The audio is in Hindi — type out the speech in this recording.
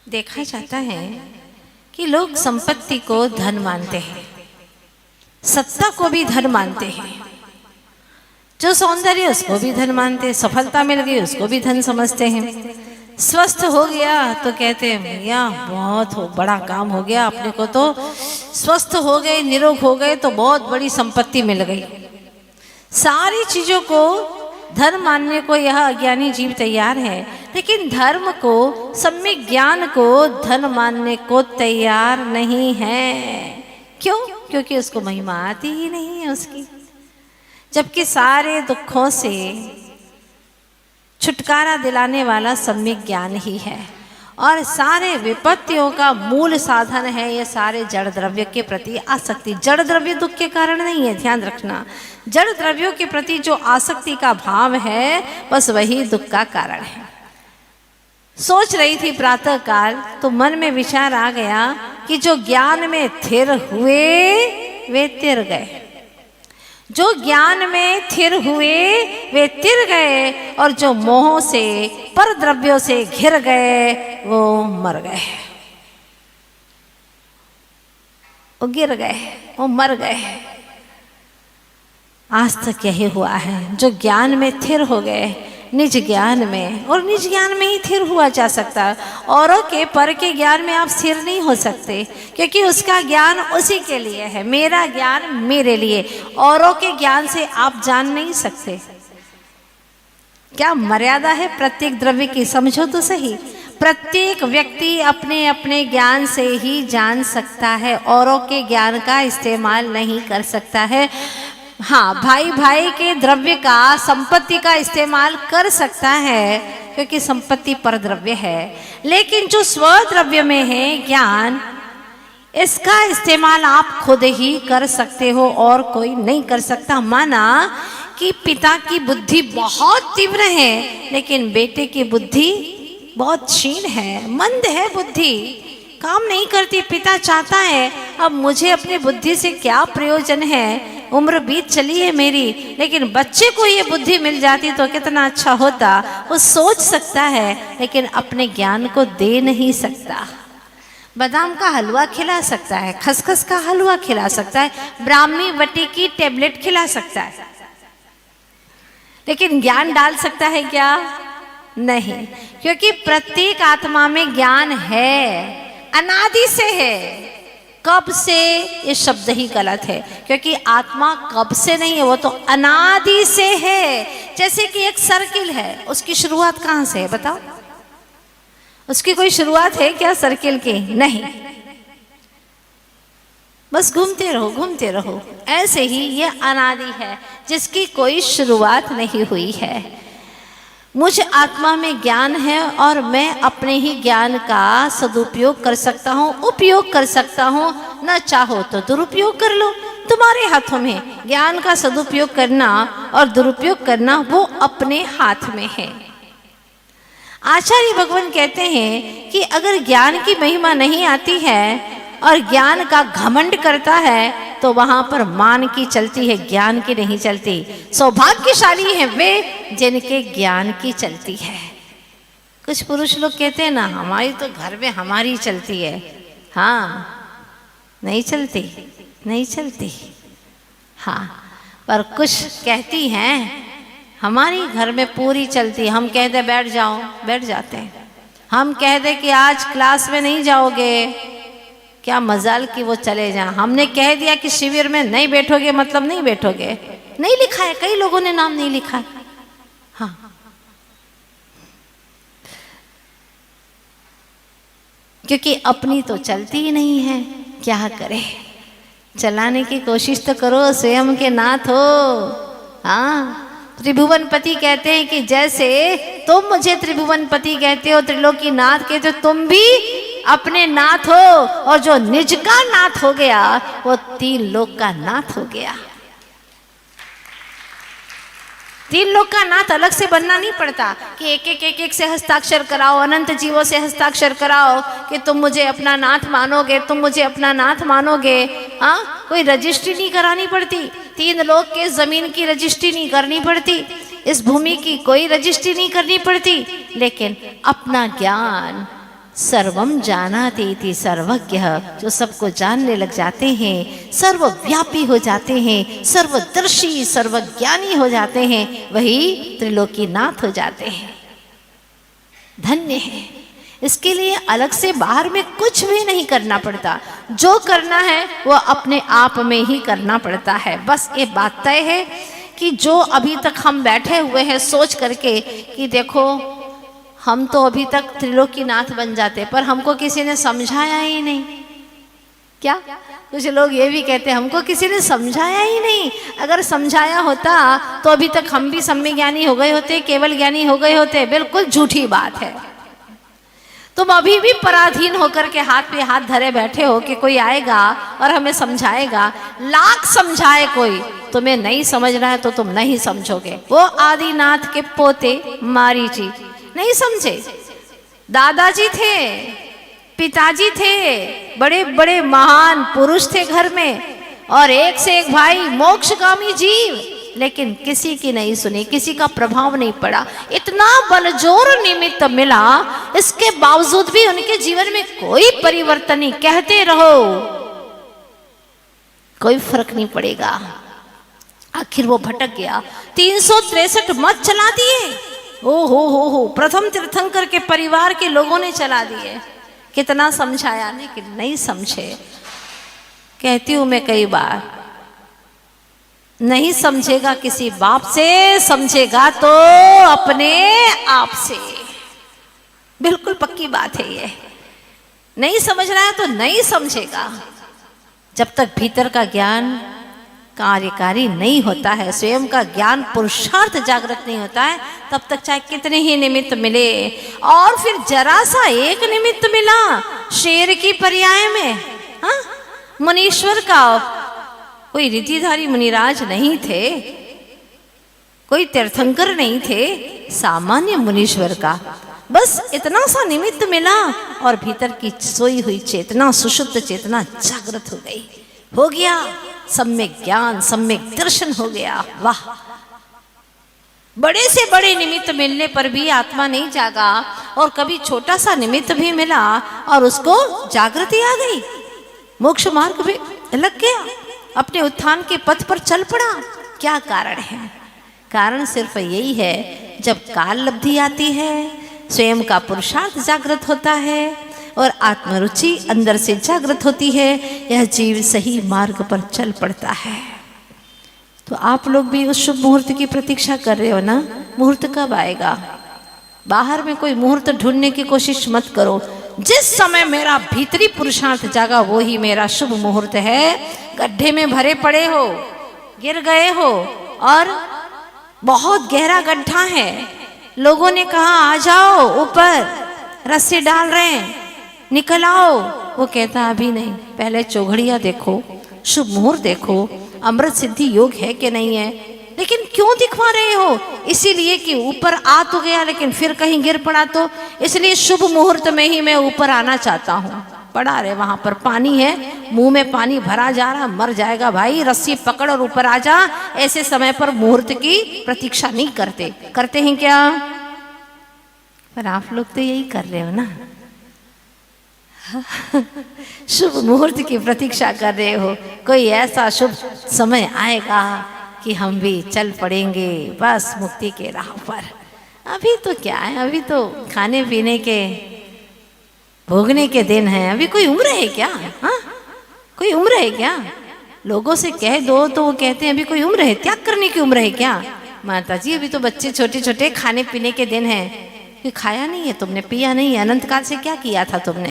देखा जाता है कि लोग संपत्ति को धन मानते हैं, सत्ता को भी धन मानते हैं, जो सौंदर्य उसको भी धन मानते हैं, सफलता मिल गई उसको भी धन समझते हैं, स्वस्थ हो गया तो कहते हैं भैया बहुत बड़ा काम हो गया, अपने को तो स्वस्थ हो गए, निरोग हो गए तो बहुत बड़ी संपत्ति मिल गई। सारी चीजों को धर्म मानने को यह अज्ञानी जीव तैयार है, लेकिन धर्म को, सम्यक ज्ञान को धन मानने को तैयार नहीं है। क्यों? क्योंकि उसको महिमा आती ही नहीं है उसकी। जबकि सारे दुखों से छुटकारा दिलाने वाला सम्यक ज्ञान ही है और सारे विपत्तियों का मूल साधन है ये सारे जड़ द्रव्य के प्रति आसक्ति। जड़ द्रव्य दुख के कारण नहीं है, ध्यान रखना। जड़ द्रव्यों के प्रति जो आसक्ति का भाव है बस वही दुख का कारण है। सोच रही थी प्रातः काल तो मन में विचार आ गया कि जो ज्ञान में थिर हुए वे तिर गए, जो ज्ञान में थिर हुए वे तिर गए और जो मोह से, पर द्रव्यों से घिर गए वो मर गए, वो गिर गए, वो मर गए। आज तक यही हुआ है, जो ज्ञान में थिर हो गए निज ज्ञान में, और निज ज्ञान में ही स्थिर हुआ जा सकता है। औरों के पर के ज्ञान में आप स्थिर नहीं हो सकते, क्योंकि उसका ज्ञान उसी के लिए है, मेरा ज्ञान मेरे लिए। औरों के ज्ञान से आप जान नहीं सकते। क्या मर्यादा है प्रत्येक द्रव्य की, समझो तो सही। प्रत्येक व्यक्ति अपने अपने ज्ञान से ही जान सकता है, औरों के ज्ञान का इस्तेमाल नहीं कर सकता है। हाँ, भाई भाई के द्रव्य का, संपत्ति का इस्तेमाल कर सकता है, क्योंकि संपत्ति पर द्रव्य है। लेकिन जो स्वद्रव्य में है ज्ञान, इसका इस्तेमाल आप खुद ही कर सकते हो और कोई नहीं कर सकता। माना कि पिता की बुद्धि बहुत तीव्र है, लेकिन बेटे की बुद्धि बहुत क्षीण है, मंद है, बुद्धि काम नहीं करती। पिता चाहता है अब मुझे अपनी बुद्धि से क्या प्रयोजन है, उम्र बीत चली है मेरी, लेकिन बच्चे को ये बुद्धि मिल जाती तो कितना अच्छा होता। वो सोच सकता है लेकिन अपने ज्ञान को दे नहीं सकता। बादाम का हलवा खिला सकता है, खसखस का हलवा खिला सकता है, ब्राह्मी वटी की टेबलेट खिला सकता है, लेकिन ज्ञान डाल सकता है क्या? नहीं, क्योंकि प्रत्येक आत्मा में ज्ञान है, अनादि से है। कब से, ये शब्द ही गलत है, क्योंकि आत्मा कब से नहीं है, वो तो अनादि से है। जैसे कि एक सर्किल है, उसकी शुरुआत कहाँ से है बताओ? उसकी कोई शुरुआत है क्या सर्किल की? नहीं, बस घूमते रहो घूमते रहो। ऐसे ही ये अनादि है जिसकी कोई शुरुआत नहीं हुई है। मुझ आत्मा में ज्ञान है और मैं अपने ही ज्ञान का सदुपयोग कर सकता हूँ, उपयोग कर सकता हूँ। न चाहो तो दुरुपयोग कर लो, तुम्हारे हाथों में। ज्ञान का सदुपयोग करना और दुरुपयोग करना वो अपने हाथ में है। आचार्य भगवान कहते हैं कि अगर ज्ञान की महिमा नहीं आती है और ज्ञान का घमंड करता है तो वहां पर मान की चलती है, ज्ञान की नहीं चलती। सौभाग्यशाली हैं वे जिनके ज्ञान की चलती है। कुछ पुरुष लोग कहते हैं ना, हमारी तो घर में हमारी चलती है। हाँ, नहीं चलती, नहीं चलती। हाँ, पर कुछ कहती हैं हमारी घर में पूरी चलती। हम कहते बैठ जाओ, बैठ जाते हैं। हम कहते कि आज क्लास में नहीं जाओगे, क्या मजाल कि वो चले जाएं। हमने कह दिया कि शिविर में नहीं बैठोगे, मतलब नहीं बैठोगे। नहीं लिखा है, कई लोगों ने नाम नहीं लिखा है। हाँ, क्योंकि अपनी तो चलती ही नहीं है, क्या करे। चलाने की कोशिश तो करो, स्वयं के नाथ हो। हाँ, त्रिभुवनपति कहते हैं कि जैसे तुम मुझे त्रिभुवनपति कहते हो, त्रिलोकी नाथ कहते हो, तुम भी अपने नाथ हो। और जो निज का नाथ हो गया वो तीन लोक का नाथ हो गया। तीन लोक का नाथ अलग से बनना नहीं पड़ता कि एक से हस्ताक्षर कराओ, अनंत जीवों से हस्ताक्षर कराओ कि तुम मुझे अपना नाथ मानोगे, तुम मुझे अपना नाथ मानोगे। हाँ, कोई रजिस्ट्री नहीं करानी पड़ती। तीन लोक के जमीन की रजिस्ट्री नहीं करनी पड़ती, इस भूमि की कोई रजिस्ट्री नहीं करनी पड़ती। लेकिन अपना ज्ञान सर्वम जानाति इति सर्वज्ञ, जो सबको जानने लग जाते हैं, सर्वव्यापी हो जाते हैं, सर्वदर्शी सर्वज्ञानी हो जाते हैं, वही त्रिलोकीनाथ हो जाते हैं। धन्य है। इसके लिए अलग से बाहर में कुछ भी नहीं करना पड़ता, जो करना है वो अपने आप में ही करना पड़ता है। बस ये बात तय है कि जो अभी तक हम बैठे हुए हैं सोच करके कि देखो हम तो अभी तक त्रिलोकीनाथ बन जाते, पर हमको किसी ने समझाया ही नहीं। क्या कुछ लोग ये भी कहते हैं हमको किसी ने समझाया ही नहीं। अगर समझाया होता तो अभी तक हम भी सम्य ज्ञानी हो गए होते, केवल ज्ञानी हो गए होते। बिल्कुल झूठी बात है। तुम अभी भी पराधीन होकर के हाथ पे हाथ धरे बैठे हो कि कोई आएगा और हमें समझाएगा। लाख समझाए कोई, तुम्हें नहीं समझना है तो तुम नहीं समझोगे। वो आदिनाथ के पोते मारीची नहीं समझे। दादाजी थे, पिताजी थे, बड़े बड़े महान पुरुष थे घर में, और एक से एक भाई मोक्षगामी जीव, लेकिन किसी की नहीं सुनी, किसी का प्रभाव नहीं पड़ा। इतना बलजोर निमित्त मिला, इसके बावजूद भी उनके जीवन में कोई परिवर्तन नहीं। कहते रहो कोई फर्क नहीं पड़ेगा। आखिर वो भटक गया। 363 मत चला दिए। ओ हो, प्रथम तीर्थंकर के परिवार के लोगों ने चला दिए। कितना समझाया लेकिन नहीं समझे। कहती हूं मैं कई बार, नहीं समझेगा किसी बाप से, समझेगा तो अपने आप से। बिल्कुल पक्की बात है ये। नहीं समझ रहा है तो नहीं समझेगा। जब तक भीतर का ज्ञान कार्यकारी नहीं होता है, स्वयं का ज्ञान पुरुषार्थ जागृत नहीं होता है, तब तक चाहे कितने ही निमित्त मिले। और फिर जरा सा एक निमित्त मिला शेर की पर्याय में, हाँ, मुनीश्वर का, कोई रिद्धिधारी मुनिराज नहीं थे, कोई तीर्थंकर नहीं थे, सामान्य मुनीश्वर का बस इतना सा निमित्त मिला और भीतर की सोई हुई चेतना, सुषुप्त चेतना जागृत हो गई। हो गया सम्यक ज्ञान, सम्यक दर्शन हो गया। वाह! बड़े से बड़े निमित्त मिलने पर भी आत्मा नहीं जागा, और कभी छोटा सा निमित्त भी मिला और उसको जागृति आ गई, मोक्ष मार्ग भी लग गया, अपने उत्थान के पथ पर चल पड़ा। क्या कारण है? कारण सिर्फ यही है, जब काल लब्धि आती है, स्वयं का पुरुषार्थ जागृत होता है और आत्मरुचि अंदर से जागृत होती है, यह जीव सही मार्ग पर चल पड़ता है। तो आप लोग भी उस शुभ मुहूर्त की प्रतीक्षा कर रहे हो ना? मुहूर्त कब आएगा? बाहर में कोई मुहूर्त ढूंढने की कोशिश मत करो। जिस समय मेरा भीतरी पुरुषार्थ जागा वो ही मेरा शुभ मुहूर्त है। गड्ढे में भरे पड़े हो, गिर गए हो और बहुत गहरा गड्ढा है, लोगों ने कहा आ जाओ ऊपर, रस्सी डाल रहे हैं, निकल आओ, वो कहता अभी नहीं, पहले चौघड़िया देखो, शुभ मुहूर्त देखो, अमृत सिद्धि योग है कि नहीं है। लेकिन क्यों दिखवा रहे हो? इसीलिए कि ऊपर आ तो गया लेकिन फिर कहीं गिर पड़ा तो, इसलिए शुभ मुहूर्त में ही मैं ऊपर आना चाहता हूँ। पड़ा रहे वहां पर, पानी है, मुंह में पानी भरा जा रहा, मर जाएगा भाई, रस्सी पकड़ और ऊपर आ जा। ऐसे समय पर मुहूर्त की प्रतीक्षा नहीं करते। करते हैं क्या? पर आप लोग तो यही कर रहे हो ना। शुभ मुहूर्त की प्रतीक्षा कर रहे हो। कोई ऐसा शुभ समय आएगा कि हम भी चल पड़ेंगे बस मुक्ति के राह पर। अभी तो क्या है, अभी तो खाने पीने के, भोगने के दिन है। अभी कोई उम्र है क्या? हाँ, कोई उम्र है क्या? लोगों से कह दो तो वो कहते हैं अभी कोई उम्र है, त्याग करने की उम्र है क्या? माता जी अभी तो बच्चे छोटे छोटे, खाने पीने के दिन है। खाया नहीं है तुमने, पिया नहीं है, अनंत काल से क्या किया था तुमने?